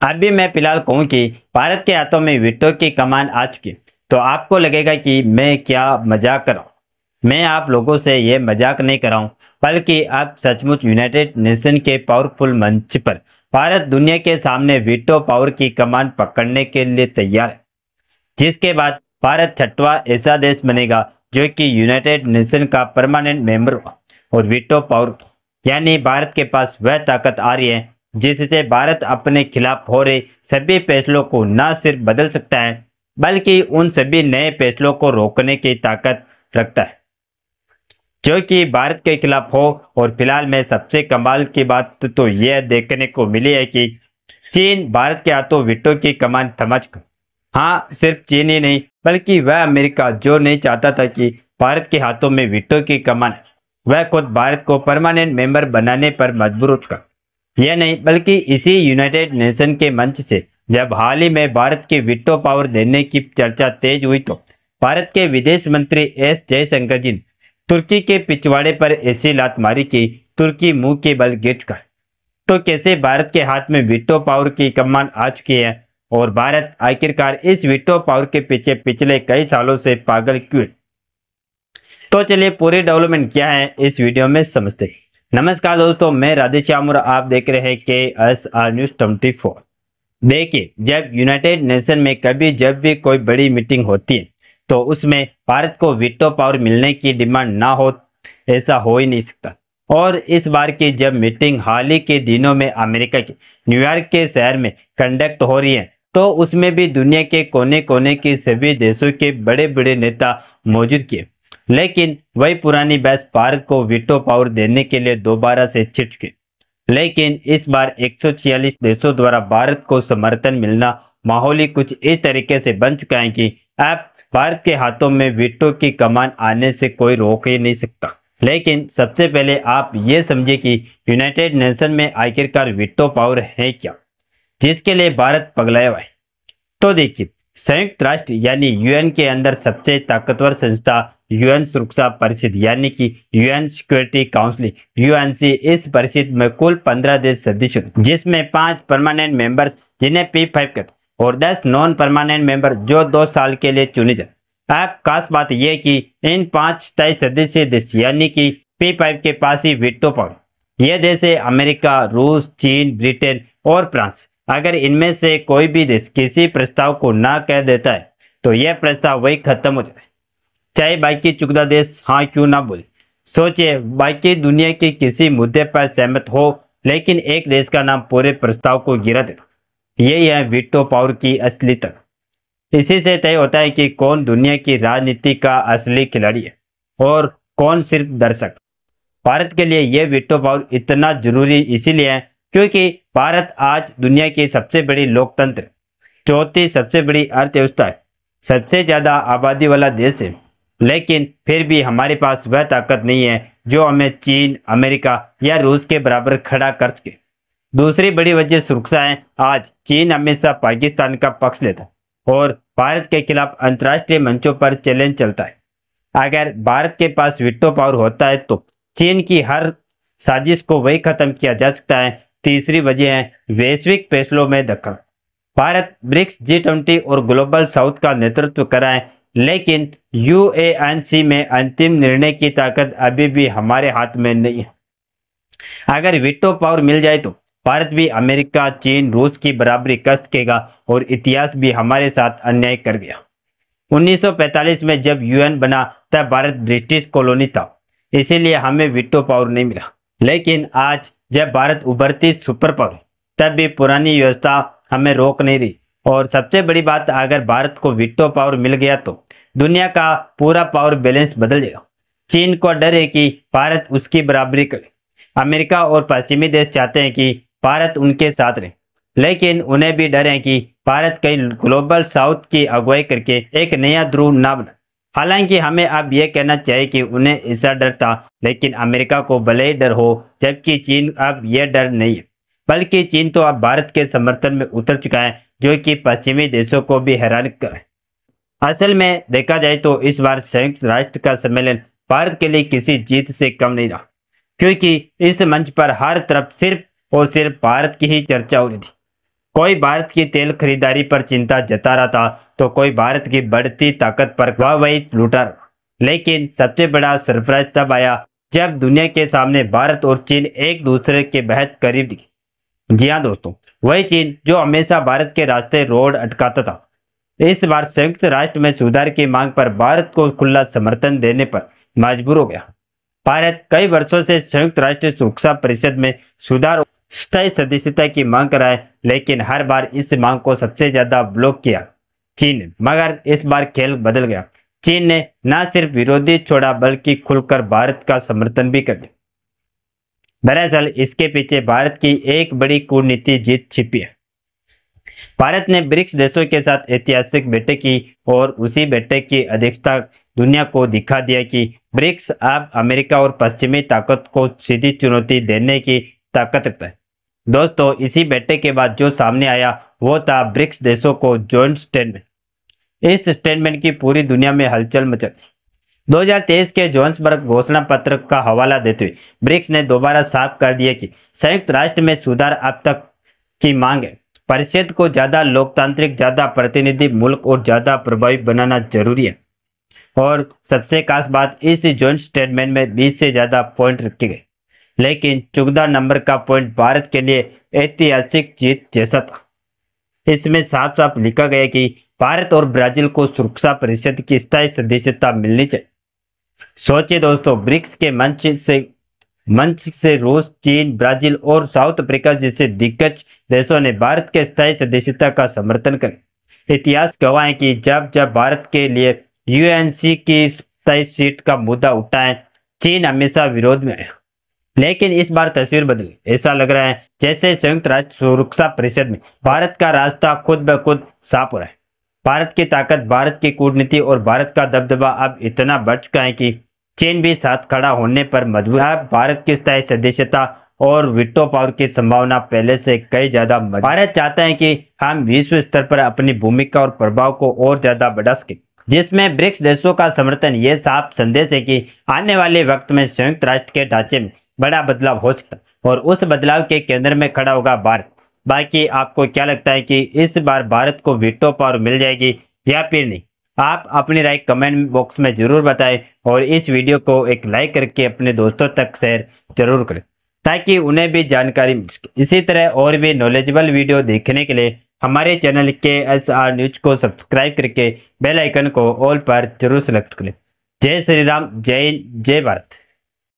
अभी मैं फिलहाल कहूँ कि भारत के हाथों में वीटो की कमान आ चुकी है, तो आपको लगेगा कि मैं क्या मजाक कर रहा हूँ। मैं आप लोगों से ये मजाक नहीं कर रहा हूँ, बल्कि अब सचमुच यूनाइटेड नेशन के पावरफुल मंच पर भारत दुनिया के सामने वीटो पावर की कमान पकड़ने के लिए तैयार है। जिसके बाद भारत छठवां ऐसा देश बनेगा जो कि यूनाइटेड नेशन का परमानेंट मेंबर होगा और वीटो पावर यानी भारत के पास वह ताकत आ रही है जिससे भारत अपने खिलाफ हो रहे सभी फैसलों को न सिर्फ बदल सकता है बल्कि उन सभी नए फैसलों को रोकने की ताकत रखता है जो कि भारत के खिलाफ हो। और फिलहाल में सबसे कमाल की बात तो यह देखने को मिली है कि चीन भारत के हाथों वीटो की कमान थमा चुका। हाँ, सिर्फ चीन ही नहीं बल्कि वह अमेरिका जो नहीं चाहता था कि भारत के हाथों में वीटो की कमान, वह खुद भारत को परमानेंट मेंबर बनाने पर मजबूर हो चुका। यह नहीं बल्कि इसी यूनाइटेड नेशन के मंच से जब हाल ही में भारत की वीटो पावर देने की चर्चा तेज हुई तो भारत के विदेश मंत्री एस जयशंकर जी ने तुर्की के पिछवाड़े पर ऐसी लात मारी कि तुर्की मुंह के बल गिर चुका है। तो कैसे भारत के हाथ में वीटो पावर की कमान आ चुकी है और भारत आखिरकार इस वीटो पावर के पीछे पिछले कई सालों से पागल क्यों है? तो चलिए पूरी डेवलपमेंट क्या है इस वीडियो में समझते हैं। नमस्कार दोस्तों, मैं राधेश्याम और आप देख रहे हैं KSR न्यूज 24। देखिए, जब यूनाइटेड नेशन में कभी जब भी कोई बड़ी मीटिंग होती है तो उसमें भारत को वीटो पावर मिलने की डिमांड ना हो, ऐसा हो ही नहीं सकता। और इस बार की जब मीटिंग हाल ही के दिनों में अमेरिका के न्यूयॉर्क के शहर में कंडक्ट हो रही है तो उसमें भी दुनिया के कोने कोने के सभी देशों के बड़े बड़े नेता मौजूद किए। लेकिन वही पुरानी बहस भारत को वीटो पावर देने के लिए दोबारा से छिड़ चुकी। लेकिन इस बार 146 देशों द्वारा भारत को समर्थन मिलना माहौल ही कुछ इस तरीके से बन चुका है कि अब भारत के हाथों में वीटो की कमान आने से कोई रोक ही नहीं सकता। लेकिन सबसे पहले आप ये समझिए कि यूनाइटेड नेशन में आखिरकार वीटो पावर है क्या जिसके लिए भारत पगलाया हुआ है। तो देखिए, संयुक्त राष्ट्र यानी यूएन के अंदर सबसे ताकतवर संस्था यूएन सुरक्षा परिषद यानी कि यूएन सिक्योरिटी काउंसिल यूएनसी, इस परिषद में कुल 15 देश सदस्य जिसमें 5 परमानेंट मेंबर्स जिन्हें P5 कहते हैं और 10 नॉन परमानेंट मेंबर जो 2 साल के लिए चुने जाते। अब खास बात यह कि इन 5 स्थायी सदस्य देश यानी कि P5 के पास ही वीटो पावर। ये देश है अमेरिका, रूस, चीन, ब्रिटेन और फ्रांस। अगर इनमें से कोई भी देश किसी प्रस्ताव को ना कह देता है तो यह प्रस्ताव वही खत्म हो जाता है, चाहे बाकी चुकदा देश हाँ क्यों ना बोले। सोचिए, बाकी दुनिया के किसी मुद्दे पर सहमत हो लेकिन एक देश का नाम पूरे प्रस्ताव को गिरा देता। यही है वीटो पावर की असली तक। इसी से तय होता है कि कौन दुनिया की राजनीति का असली खिलाड़ी है और कौन सिर्फ दर्शक। भारत के लिए यह वीटो पावर इतना जरूरी इसीलिए है क्योंकि भारत आज दुनिया की सबसे बड़ी लोकतंत्र, चौथी सबसे बड़ी अर्थव्यवस्था है, सबसे ज्यादा आबादी वाला देश है। लेकिन फिर भी हमारे पास वह ताकत नहीं है जो हमें चीन, अमेरिका या रूस के बराबर खड़ा कर सके। दूसरी बड़ी वजह सुरक्षा है। आज चीन हमेशा पाकिस्तान का पक्ष लेता है और भारत के खिलाफ अंतर्राष्ट्रीय मंचों पर चैलेंज चलता है। अगर भारत के पास वीटो पावर होता है तो चीन की हर साजिश को वही खत्म किया जा सकता है। तीसरी वजह है वैश्विक फैसलों में दखल। भारत ब्रिक्स, G20 और ग्लोबल साउथ का नेतृत्व कराए लेकिन UANC में अंतिम निर्णय की ताकत अभी भी हमारे हाथ में नहीं है। अगर वीटो पावर मिल जाए तो भारत भी अमेरिका, चीन, रूस की बराबरी कर सकेगा और इतिहास भी हमारे साथ अन्याय कर गया। 1945 में जब UN बना तब भारत ब्रिटिश कॉलोनी था, इसीलिए हमें वीटो पावर नहीं मिला। लेकिन आज जब भारत उभरती सुपर पावर तब भी पुरानी व्यवस्था हमें रोक नहीं रही। और सबसे बड़ी बात, अगर भारत को वीटो पावर मिल गया तो दुनिया का पूरा पावर बैलेंस बदल जाएगा। चीन को डर है कि भारत उसकी बराबरी करे। अमेरिका और पश्चिमी देश चाहते हैं कि भारत उनके साथ रहे, लेकिन उन्हें भी डर है कि भारत कहीं ग्लोबल साउथ की अगुवाई करके एक नया ध्रुव ना बना। हालांकि हमें अब यह कहना चाहिए कि उन्हें ऐसा डर था, लेकिन अमेरिका को भले ही डर हो, जबकि चीन अब यह डर नहीं है। बल्कि चीन तो अब भारत के समर्थन में उतर चुका है, जो कि पश्चिमी देशों को भी हैरान कर। असल में देखा जाए तो इस बार संयुक्त राष्ट्र का सम्मेलन भारत के लिए किसी जीत से कम नहीं रहा, क्योंकि इस मंच पर हर तरफ सिर्फ और सिर्फ भारत की ही चर्चा हो रही थी। कोई भारत की तेल खरीदारी पर चिंता जता रहा था तो कोई भारत की बढ़ती ताकत पर वाहवाही लूटा रहा। लेकिन सबसे बड़ा सरप्राइज तब आया जब दुनिया के सामने भारत और चीन एक दूसरे के बेहद करीब दिखे। जी हाँ दोस्तों, वही चीन जो हमेशा भारत के रास्ते रोड अटकाता था, इस बार संयुक्त राष्ट्र में सुधार की मांग पर भारत को खुला समर्थन देने पर मजबूर हो गया। भारत कई वर्षों से संयुक्त राष्ट्र सुरक्षा परिषद में सुधार और स्थायी सदस्यता की मांग कर रहा है, लेकिन हर बार इस मांग को सबसे ज्यादा ब्लॉक किया चीन ने। मगर इस बार खेल बदल गया। चीन ने न सिर्फ विरोधी छोड़ा बल्कि खुलकर भारत का समर्थन भी कर दिया। दरअसल इसके पीछे भारत की एक बड़ी कूटनीति जीत छिपी है। भारत ने ब्रिक्स देशों के साथ ऐतिहासिक बैठक की और उसी बैठक की अध्यक्षता दुनिया को दिखा दिया कि ब्रिक्स अब अमेरिका और पश्चिमी ताकत को सीधी चुनौती देने की ताकत रखता है। दोस्तों, इसी बैठक के बाद जो सामने आया वो था ब्रिक्स देशों को जॉइंट स्टेटमेंट। इस स्टेटमेंट की पूरी दुनिया में हलचल मचा। 2023 के जोहान्सबर्ग घोषणा पत्र का हवाला देते हुए ब्रिक्स ने दोबारा साफ कर दिया कि संयुक्त राष्ट्र में सुधार अब तक की मांग है। परिषद को ज्यादा लोकतांत्रिक, ज्यादा प्रतिनिधि मुल्क और ज्यादा प्रभावी बनाना जरूरी है। और सबसे खास बात, इस जॉइंट स्टेटमेंट में 20 से ज्यादा पॉइंट रखे गए, लेकिन 14 नंबर का पॉइंट भारत के लिए ऐतिहासिक जीत जैसा था। इसमें साफ साफ लिखा गया कि भारत और ब्राजील को सुरक्षा परिषद की स्थायी सदस्यता मिलनी चाहिए। सोचिए दोस्तों, ब्रिक्स के मंच से रूस, चीन, ब्राजील और साउथ अफ्रीका जैसे दिग्गज देशों ने भारत के स्थायी सदस्यता का समर्थन कर। इतिहास गवाह है कि जब जब भारत के लिए यूएनसी की स्थायी सीट का मुद्दा उठा है, चीन हमेशा विरोध में आया। लेकिन इस बार तस्वीर बदली। ऐसा लग रहा है जैसे संयुक्त राष्ट्र सुरक्षा परिषद में भारत का रास्ता खुद ब खुद साफ हो रहा है। भारत की ताकत, भारत की कूटनीति और भारत का दबदबा अब इतना बढ़ चुका है कि चीन भी साथ खड़ा होने पर मजबूर है। भारत की स्थायी सदस्यता और वीटो पावर की संभावना पहले से कई ज्यादा। भारत चाहता है कि हम विश्व स्तर पर अपनी भूमिका और प्रभाव को और ज्यादा बढ़ा सके, जिसमें ब्रिक्स देशों का समर्थन। यह साफ संदेश है कि आने वाले वक्त में संयुक्त राष्ट्र के ढांचे में बड़ा बदलाव हो सकता है और उस बदलाव के केंद्र में खड़ा होगा भारत। बाकी आपको क्या लगता है कि इस बार भारत को वीटो पावर मिल जाएगी या फिर नहीं? आप अपनी राय कमेंट बॉक्स में जरूर बताएं और इस वीडियो को एक लाइक करके अपने दोस्तों तक शेयर जरूर करें ताकि उन्हें भी जानकारी मिल सके। इसी तरह और भी नॉलेजेबल वीडियो देखने के लिए हमारे चैनल KSR न्यूज को सब्सक्राइब करके बेल आइकन को ऑल पर जरूर सेलेक्ट करें। जय श्री राम, जय हिंद, जय भारत।